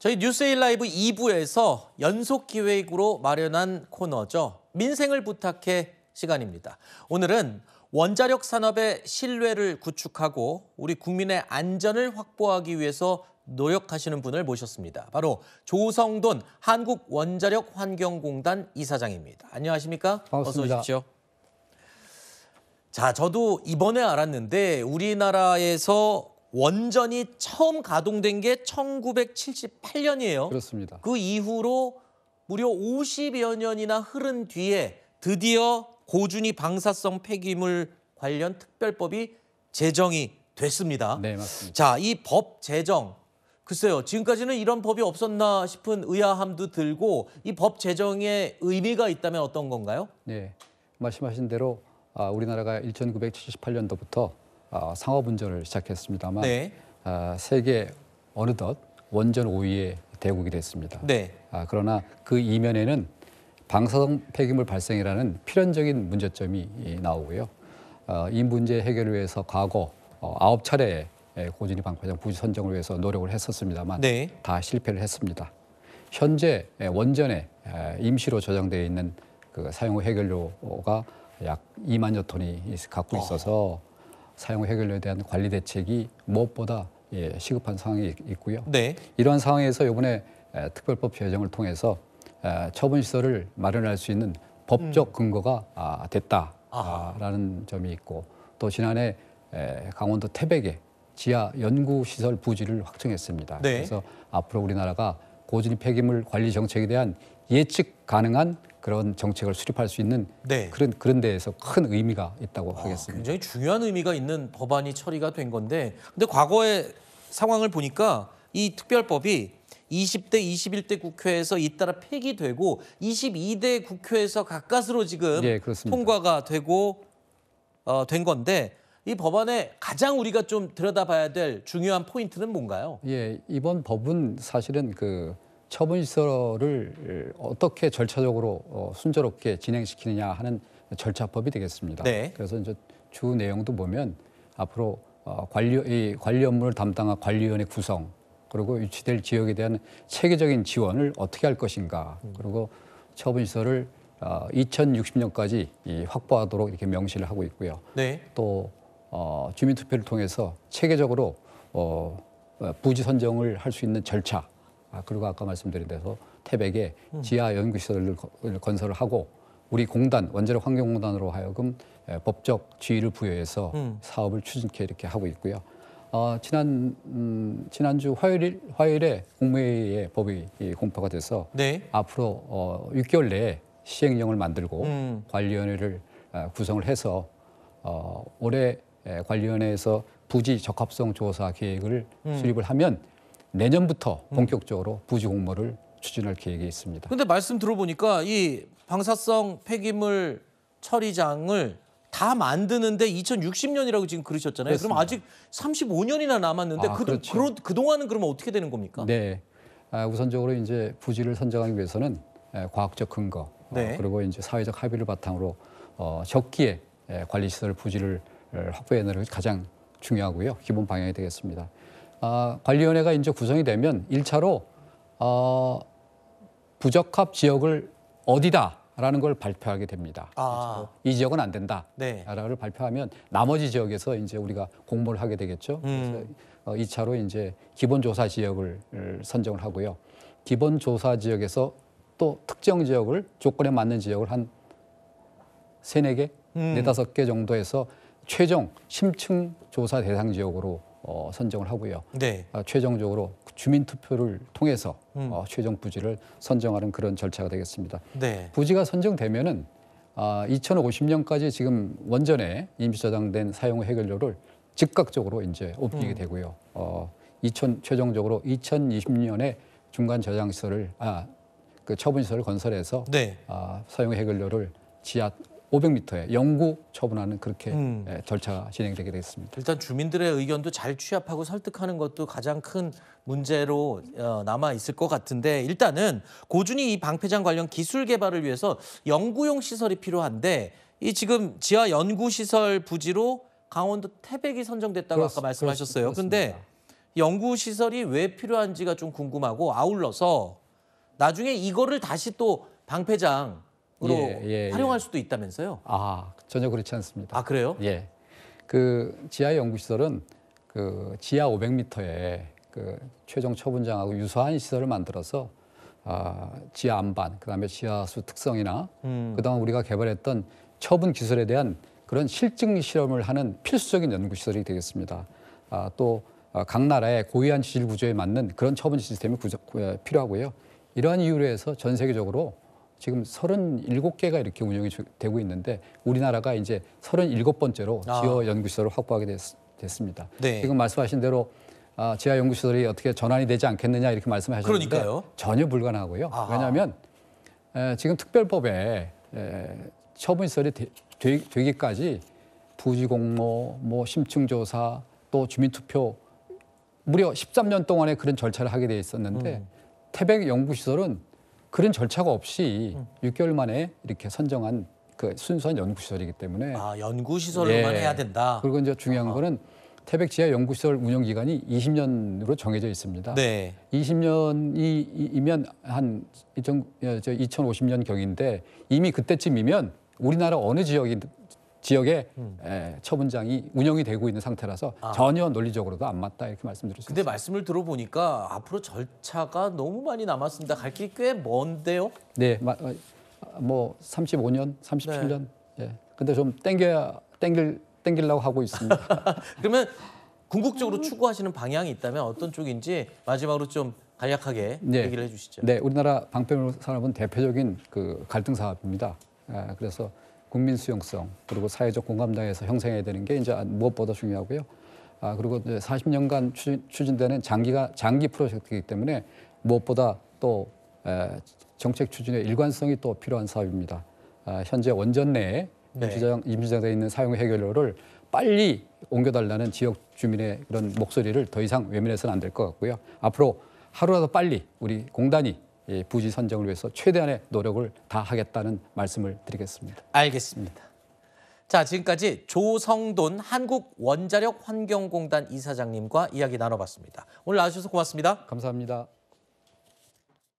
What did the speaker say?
저희 뉴스에일 라이브 2부에서 연속 기획으로 마련한 코너죠. 민생을 부탁해 시간입니다. 오늘은 원자력 산업의 신뢰를 구축하고 우리 국민의 안전을 확보하기 위해서 노력하시는 분을 모셨습니다. 바로 조성돈 한국원자력환경공단 이사장입니다. 안녕하십니까? 반갑습니다. 어서 오십시오. 자, 저도 이번에 알았는데 우리나라에서 원전이 처음 가동된 게 1978년이에요. 그렇습니다. 그 이후로 무려 50여 년이나 흐른 뒤에 드디어 고준위 방사성 폐기물 관련 특별법이 제정이 됐습니다. 네, 맞습니다. 자, 이 법 제정, 글쎄요, 지금까지는 이런 법이 없었나 싶은 의아함도 들고 이 법 제정에 의미가 있다면 어떤 건가요? 네, 말씀하신 대로 우리나라가 1978년도부터 상업 운전을 시작했습니다만 네. 세계 어느덧 원전 5위의 대국이 됐습니다. 네. 그러나 그 이면에는 방사성 폐기물 발생이라는 필연적인 문제점이 나오고요. 이 문제 해결을 위해서 과거 9차례 고준위 방패장 부지 선정을 위해서 노력을 했었습니다만 네. 다 실패를 했습니다. 현재 원전에 임시로 저장되어 있는 그 사용 해결료가 약 2만여 톤이 갖고 있어서 사용 해결료에 대한 관리 대책이 무엇보다 시급한 상황이 있고요. 네. 이러한 상황에서 이번에 특별법 제정을 통해서 처분 시설을 마련할 수 있는 법적 근거가 됐다라는 점이 있고, 또 지난해 강원도 태백에 지하 연구 시설 부지를 확정했습니다. 네. 그래서 앞으로 우리나라가 고준위 폐기물 관리 정책에 대한 예측 가능한 그런 정책을 수립할 수 있는 네. 그런 데에서 큰 의미가 있다고 하겠습니다. 굉장히 중요한 의미가 있는 법안이 처리가 된 건데, 근데 과거의 상황을 보니까 이 특별법이 20대, 21대 국회에서 잇따라 폐기되고 22대 국회에서 가까스로 지금 통과가 되고 된 건데, 이 법안에 가장 우리가 좀 들여다봐야 될 중요한 포인트는 뭔가요? 예, 이번 법은 사실은 그 처분 시설을 어떻게 절차적으로 순조롭게 진행시키느냐 하는 절차법이 되겠습니다. 네. 그래서 이제 주 내용도 보면 앞으로 관리 업무를 담당한 관리위원회 구성, 그리고 유치될 지역에 대한 체계적인 지원을 어떻게 할 것인가, 그리고 처분 시설을 2060년까지 확보하도록 이렇게 명시를 하고 있고요. 네. 또 주민투표를 통해서 체계적으로 부지 선정을 할 수 있는 절차, 그리고 아까 말씀드린 대로 태백에 지하 연구시설을 건설을 하고 우리 공단, 원자력 환경공단으로 하여금 법적 지위를 부여해서 사업을 추진케 이렇게 하고 있고요. 지난주 화요일에 국무회의에 법이 공포가 돼서 네. 앞으로 6개월 내에 시행령을 만들고 관리위원회를 구성을 해서 올해 관리위원회에서 부지 적합성 조사 계획을 수립을 하면 내년부터 본격적으로 부지 공모를 추진할 계획이 있습니다. 근데 말씀 들어보니까 이 방사성 폐기물 처리장을 다 만드는데 2060년이라고 지금 그러셨잖아요. 그렇습니다. 그럼 아직 35년이나 남았는데 그렇죠. 그동안은 그러면 어떻게 되는 겁니까? 네, 우선적으로 이제 부지를 선정하기 위해서는 과학적 근거, 네. 그리고 이제 사회적 합의를 바탕으로 적기에 관리 시설 부지를 확보해내는 것이 가장 중요하고요. 기본 방향이 되겠습니다. 관리위원회가 이제 구성이 되면 1차로 부적합 지역을 어디다라는 걸 발표하게 됩니다. 이 지역은 안 된다. 네. 라를 발표하면 나머지 지역에서 이제 우리가 공모를 하게 되겠죠. 그래서 2차로 이제 기본조사 지역을 선정을 하고요. 기본조사 지역에서 또 특정 지역을 조건에 맞는 지역을 한 3-4개, 4-5개 정도에서 최종 심층 조사 대상 지역으로 선정을 하고요. 네. 최종적으로 주민투표를 통해서 최종 부지를 선정하는 그런 절차가 되겠습니다. 네. 부지가 선정되면은 2050년까지 지금 원전에 임시 저장된 사용 해결료를 즉각적으로 이제 옮기게 되고요. 최종적으로 2020년에 중간 저장 시설을 그 처분 시설을 건설해서 네. 사용 해결료를 지하 500m에 영구 처분하는 그렇게 절차가 진행되게 되겠습니다. 일단 주민들의 의견도 잘 취합하고 설득하는 것도 가장 큰 문제로 남아 있을 것 같은데, 일단은 고준위 이 방패장 관련 기술 개발을 위해서 연구용 시설이 필요한데, 이 지금 지하 연구 시설 부지로 강원도 태백이 선정됐다고 아까 말씀하셨어요. 그런데 연구 시설이 왜 필요한지가 좀 궁금하고 아울러서 나중에 이거를 다시 또 방패장으로 활용할 수도 있다면서요? 아, 전혀 그렇지 않습니다. 아, 그래요? 예. 그 지하 연구시설은 그 지하 500m에 그 최종 처분장하고 유사한 시설을 만들어서 지하 안반, 그다음에 지하수 특성이나 그동안 우리가 개발했던 처분 기술에 대한 그런 실증 실험을 하는 필수적인 연구시설이 되겠습니다. 또 각 나라의 고유한 지질 구조에 맞는 그런 처분 시스템이 필요하고요. 이러한 이유로 해서 전 세계적으로 지금 37개가 이렇게 운영이 되고 있는데 우리나라가 이제 37번째로 지하 연구시설을 확보하게 됐습니다. 네. 지금 말씀하신 대로 지하 연구시설이 어떻게 전환이 되지 않겠느냐 이렇게 말씀하셨는데 그러니까요. 전혀 불가능하고요. 왜냐하면 지금 특별법에 처분시설이 되기까지 부지공모, 뭐 심층조사, 또 주민투표 무려 13년 동안의 그런 절차를 하게 돼 있었는데 태백 연구시설은 그런 절차가 없이 6개월 만에 이렇게 선정한 그 순수한 연구시설이기 때문에 연구시설로만 해야 된다. 그리고 이제 중요한 거는 태백 지하 연구시설 운영 기간이 20년으로 정해져 있습니다. 네. 20년이면 한 2050년 경인데 이미 그때쯤이면 우리나라 어느 지역에 처분장이 운영이 되고 있는 상태라서 전혀 논리적으로도 안 맞다 이렇게 말씀드릴 수 근데 있습니다. 말씀을 들어보니까 앞으로 절차가 너무 많이 남았습니다. 갈 길이 꽤 먼데요? 네, 뭐 35년, 37년. 예. 근데 좀 땡기려고 하고 있습니다. 그러면 궁극적으로 추구하시는 방향이 있다면 어떤 쪽인지 마지막으로 좀 간략하게 얘기를 해주시죠. 네, 우리나라 방패물 산업은 대표적인 그 갈등 사업입니다. 그래서 국민 수용성 그리고 사회적 공감대에서 형성해야 되는 게 이제 무엇보다 중요하고요. 그리고 이제 40년간 추진되는 장기 프로젝트이기 때문에 무엇보다 또 정책 추진의 일관성이 또 필요한 사업입니다. 현재 원전 내에 임시정되어 있는 사용 해결료를 빨리 옮겨달라는 지역 주민의 그런 목소리를 더 이상 외면해서는 안 될 것 같고요. 앞으로 하루라도 빨리 우리 공단이 부지 선정을 위해서 최대한의 노력을 다하겠다는 말씀을 드리겠습니다. 알겠습니다. 자, 지금까지 조성돈 한국원자력환경공단 이사장님과 이야기 나눠봤습니다. 오늘 나와주셔서 고맙습니다. 감사합니다.